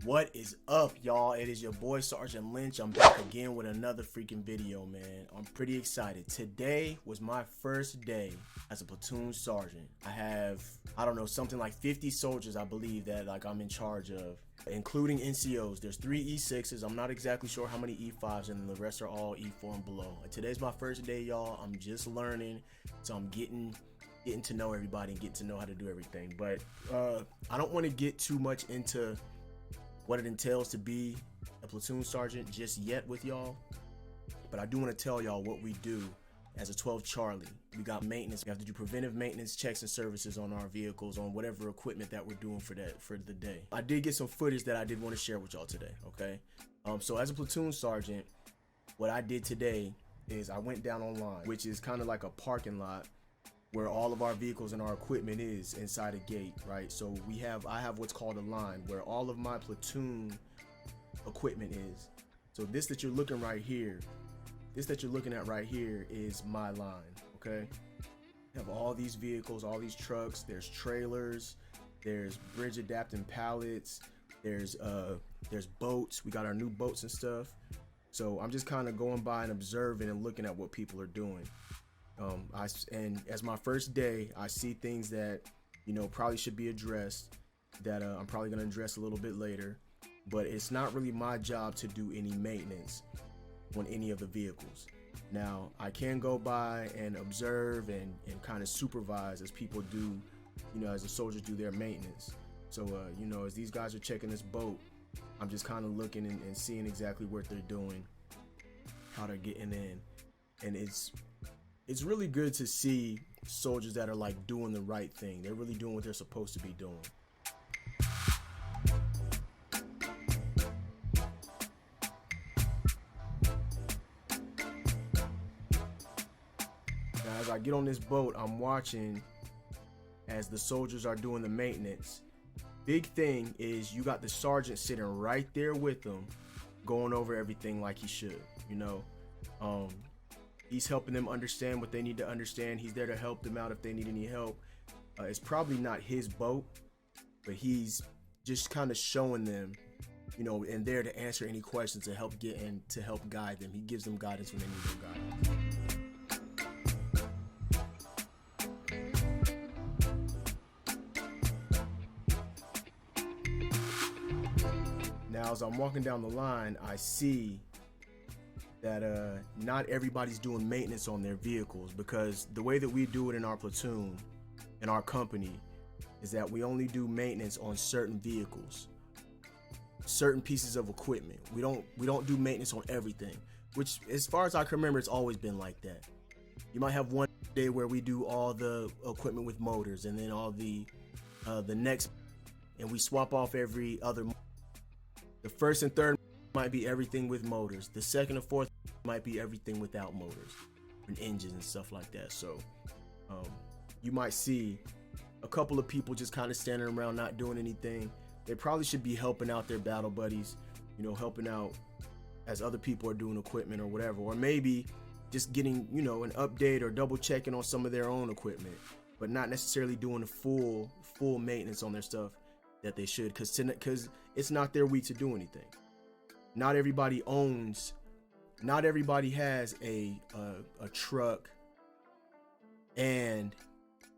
What is up, y'all? It is your boy Sergeant Lynch. I'm back again with another freaking video, man. I'm pretty excited. Today was my first day as a platoon sergeant. I have, I don't know, something like 50 soldiers, I believe, that I'm in charge of, including NCOs. There's 3 E6s. I'm not exactly sure how many E5s, and the rest are all E4 and below. Today's my first day, y'all. I'm just learning, so I'm getting to know everybody and getting to know how to do everything. But I don't want to get too much into what it entails to be a platoon sergeant just yet with y'all, but I do want to tell y'all what we do as a 12 Charlie. We got maintenance. We have to do preventive maintenance checks and services on our vehicles, on whatever equipment that we're doing for the day. I did get some footage that I did want to share with y'all today. Okay, so as a platoon sergeant, what I did today is I went down online, which is kind of like a parking lot where all of our vehicles and our equipment is inside a gate, right? So I have what's called a line where all of my platoon equipment is. So this that you're looking right here, this that you're looking at right here is my line, okay? I have all these vehicles, all these trucks, there's trailers, there's bridge adapting pallets, there's boats, we got our new boats and stuff. So I'm just kind of going by and observing and looking at what people are doing. And as my first day, I see things that, you know, probably should be addressed that I'm probably going to address a little bit later, but it's not really my job to do any maintenance on any of the vehicles. Now, I can go by and observe and kind of supervise as people do, you know, as the soldiers do their maintenance. So, you know, as these guys are checking this boat, I'm just kind of looking and seeing exactly what they're doing, how they're getting in. And it's really good to see soldiers that are like doing the right thing. They're really doing what they're supposed to be doing. Now, as I get on this boat, I'm watching as the soldiers are doing the maintenance. Big thing is you got the sergeant sitting right there with them, going over everything like he should, you know. He's helping them understand what they need to understand. He's there to help them out if they need any help. It's probably not his boat, but he's just kind of showing them, you know, and there to answer any questions, to help get in, to help guide them. He gives them guidance when they need their guidance. Now, as I'm walking down the line, I see that not everybody's doing maintenance on their vehicles, because the way that we do it in our platoon, in our company, is that we only do maintenance on certain vehicles, certain pieces of equipment. We don't do maintenance on everything, which, as far as I can remember, it's always been like that. You might have one day where we do all the equipment with motors, and then all the next, and we swap off every other. The first and third might be everything with motors. The second and fourth might be everything without motors and engines and stuff like that. So you might see a couple of people just kind of standing around not doing anything. They probably should be helping out their battle buddies, you know, helping out as other people are doing equipment or whatever, or maybe just getting, you know, an update or double checking on some of their own equipment, but not necessarily doing a full maintenance on their stuff that they should, because it's not their week to do anything. Not everybody has a truck and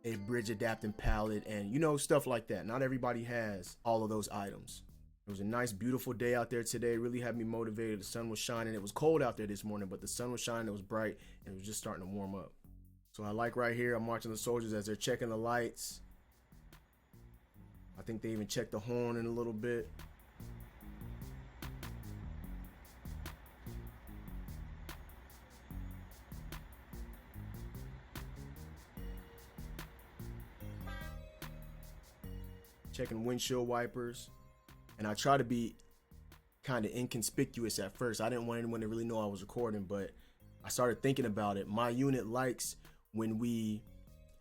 a bridge adapting pallet and, you know, stuff like that. Not everybody has all of those items. It was a nice, beautiful day out there today. It really had me motivated. The sun was shining. It was cold out there this morning, but the sun was shining. It was bright, and it was just starting to warm up. So I like right here, I'm watching the soldiers as they're checking the lights. I think they even checked the horn in a little bit. Checking windshield wipers, and I try to be kind of inconspicuous at first. I didn't want anyone to really know I was recording, but I started thinking about it. My unit likes when we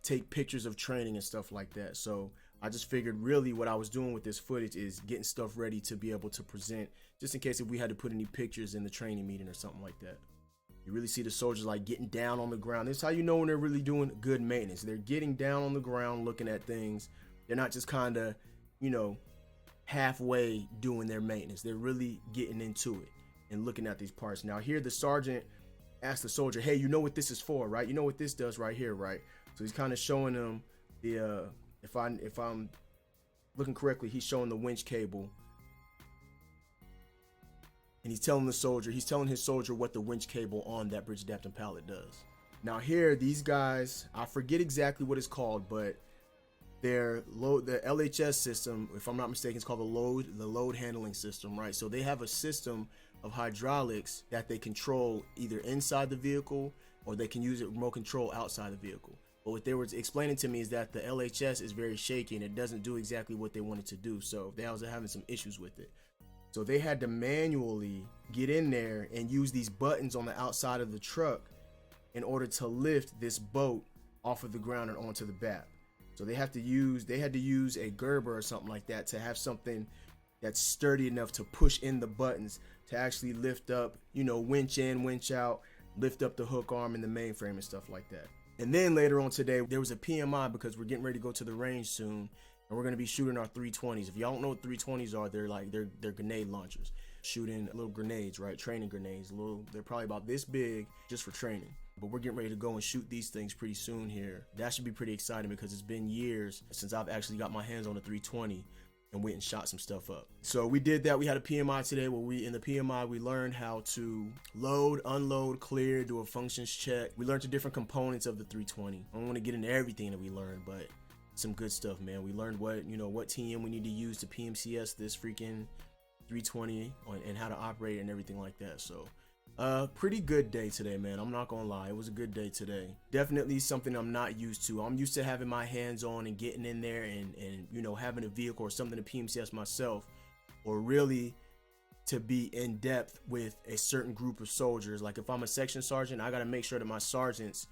take pictures of training and stuff like that, so I just figured really what I was doing with this footage is getting stuff ready to be able to present, just in case if we had to put any pictures in the training meeting or something like that. You really see the soldiers like getting down on the ground. This is how you know when they're really doing good maintenance. They're getting down on the ground looking at things. They're not just kind of, you know, halfway doing their maintenance. They're really getting into it and looking at these parts. Now here the sergeant asked the soldier, hey, you know what this is for, right? You know what this does right here, right? So he's kind of showing them the if I'm looking correctly, he's showing the winch cable, and he's telling his soldier what the winch cable on that bridge adapting pallet does. Now here, these guys, I forget exactly what it's called, but the LHS system, if I'm not mistaken, it's called the load handling system, right? So they have a system of hydraulics that they control either inside the vehicle, or they can use it remote control outside the vehicle. But what they were explaining to me is that the LHS is very shaky and it doesn't do exactly what they wanted to do. So they was having some issues with it. So they had to manually get in there and use these buttons on the outside of the truck in order to lift this boat off of the ground and onto the BAP. So they had to use a Gerber or something like that to have something that's sturdy enough to push in the buttons to actually lift up, you know, winch in, winch out, lift up the hook arm and the mainframe and stuff like that. And then later on today, there was a PMI because we're getting ready to go to the range soon, and we're going to be shooting our 320s. If y'all don't know what 320s are, they're grenade launchers, shooting little grenades, right? Training grenades. They're probably about this big just for training. But we're getting ready to go and shoot these things pretty soon here. That should be pretty exciting because it's been years since I've actually got my hands on a 320 and went and shot some stuff up. So we did that. We had a PMI today where in the PMI we learned how to load, unload, clear, do a functions check. We learned the different components of the 320. I don't want to get into everything that we learned, but some good stuff, man. We learned what TM we need to use to PMCS this freaking 320 and how to operate it and everything like that. So pretty good day today, man. I'm not gonna lie, it was a good day today. Definitely something I'm not used to. I'm used to having my hands on and getting in there and you know, having a vehicle or something to PMCS myself, or really to be in depth with a certain group of soldiers. Like if I'm a section sergeant, I gotta make sure that my sergeants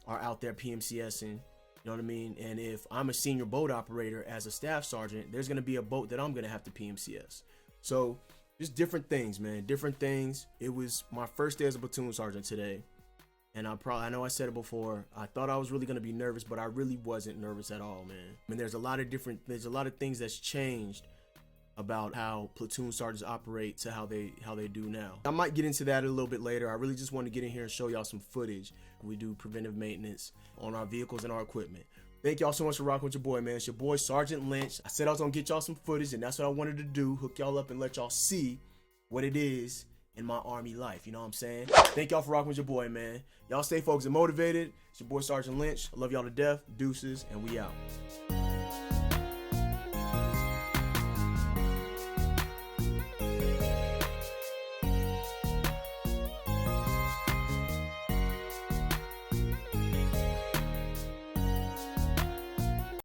are out there PMCSing, you know what I mean? And if I'm a senior boat operator as a staff sergeant, there's gonna be a boat that I'm gonna have to PMCS. So just different things, man, different things. It was my first day as a platoon sergeant today, and I know I said it before, I thought I was really gonna be nervous, but I really wasn't nervous at all, man. I mean, there's a lot of things that's changed about how platoon sergeants operate to how they do now. I might get into that a little bit later. I really just want to get in here and show y'all some footage. We do preventive maintenance on our vehicles and our equipment. Thank y'all so much for rocking with your boy, man. It's your boy, Sergeant Lynch. I said I was gonna get y'all some footage, and that's what I wanted to do, hook y'all up and let y'all see what it is in my Army life. You know what I'm saying? Thank y'all for rocking with your boy, man. Y'all stay focused and motivated. It's your boy, Sergeant Lynch. I love y'all to death. Deuces, and we out.